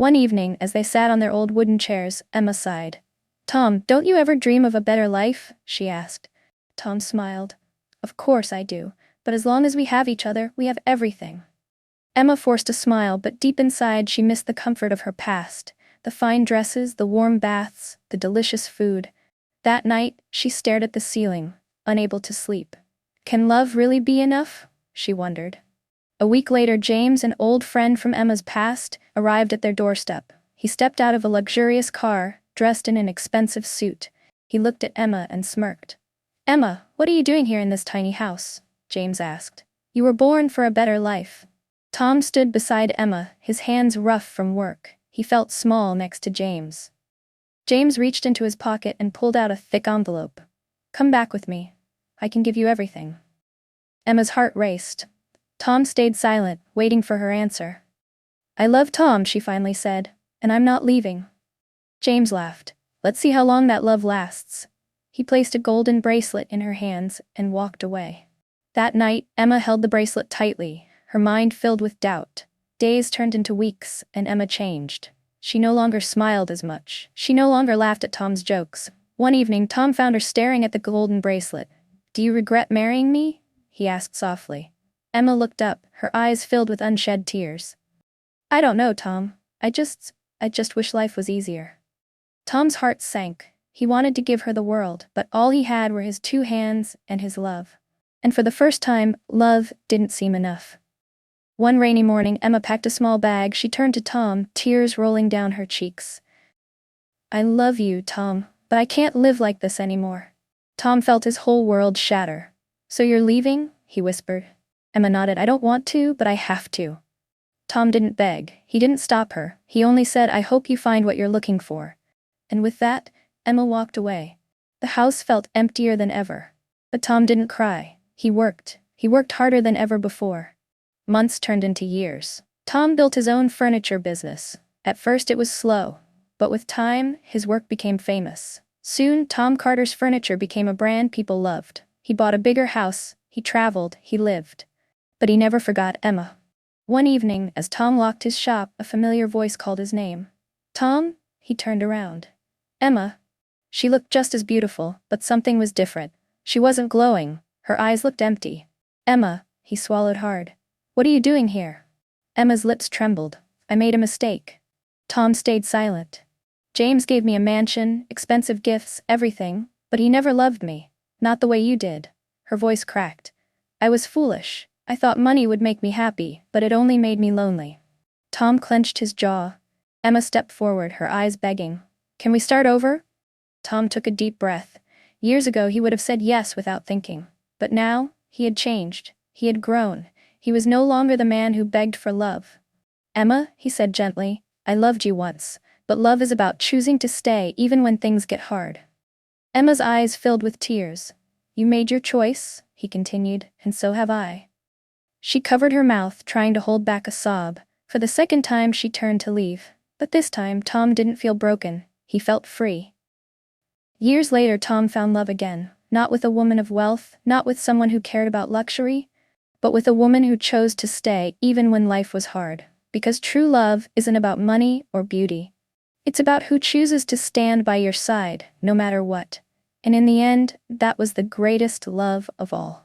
One evening, as they sat on their old wooden chairs, Emma sighed. "Tom, don't you ever dream of a better life?" she asked. Tom smiled. "Of course I do, but as long as we have each other, we have everything." Emma forced a smile, but deep inside she missed the comfort of her past, the fine dresses, the warm baths, the delicious food. That night, she stared at the ceiling, unable to sleep. Can love really be enough? She wondered. A week later, James, an old friend from Emma's past, arrived at their doorstep. He stepped out of a luxurious car, dressed in an expensive suit. He looked at Emma and smirked. "Emma, what are you doing here in this tiny house?" James asked. "You were born for a better life." Tom stood beside Emma, his hands rough from work. He felt small next to James. James reached into his pocket and pulled out a thick envelope. "Come back with me. I can give you everything." Emma's heart raced. Tom stayed silent, waiting for her answer. "I love Tom," she finally said, "and I'm not leaving." James laughed. "Let's see how long that love lasts." He placed a golden bracelet in her hands and walked away. That night, Emma held the bracelet tightly, her mind filled with doubt. Days turned into weeks, and Emma changed. She no longer smiled as much. She no longer laughed at Tom's jokes. One evening, Tom found her staring at the golden bracelet. "Do you regret marrying me?" he asked softly. Emma looked up, her eyes filled with unshed tears. "I don't know, Tom. I just wish life was easier." Tom's heart sank. He wanted to give her the world, but all he had were his 2 hands and his love. And for the first time, love didn't seem enough. One rainy morning, Emma packed a small bag. She turned to Tom, tears rolling down her cheeks. "I love you, Tom, but I can't live like this anymore." Tom felt his whole world shatter. "So you're leaving?" he whispered. Emma nodded. "I don't want to, but I have to." Tom didn't beg. He didn't stop her. He only said, "I hope you find what you're looking for." And with that, Emma walked away. The house felt emptier than ever. But Tom didn't cry. He worked. He worked harder than ever before. Months turned into years. Tom built his own furniture business. At first it was slow, but with time, his work became famous. Soon, Tom Carter's furniture became a brand people loved. He bought a bigger house, he traveled, he lived. But he never forgot Emma. One evening, as Tom locked his shop, a familiar voice called his name. "Tom?" He turned around. "Emma." She looked just as beautiful, but something was different. She wasn't glowing. Her eyes looked empty. "Emma," he swallowed hard. "What are you doing here?" Emma's lips trembled. "I made a mistake." Tom stayed silent. "James gave me a mansion, expensive gifts, everything, but he never loved me. Not the way you did." Her voice cracked. "I was foolish. I thought money would make me happy, but it only made me lonely." Tom clenched his jaw. Emma stepped forward, her eyes begging. "Can we start over?" Tom took a deep breath. Years ago he would have said yes without thinking. But now, he had changed. He had grown. He was no longer the man who begged for love. "Emma," he said gently, "I loved you once, but love is about choosing to stay even when things get hard." Emma's eyes filled with tears. "You made your choice," he continued, "and so have I." She covered her mouth, trying to hold back a sob. For the second time she turned to leave. But this time Tom didn't feel broken. He felt free. Years later, Tom found love again, not with a woman of wealth, not with someone who cared about luxury, but with a woman who chose to stay even when life was hard. Because true love isn't about money or beauty. It's about who chooses to stand by your side, no matter what. And in the end, that was the greatest love of all.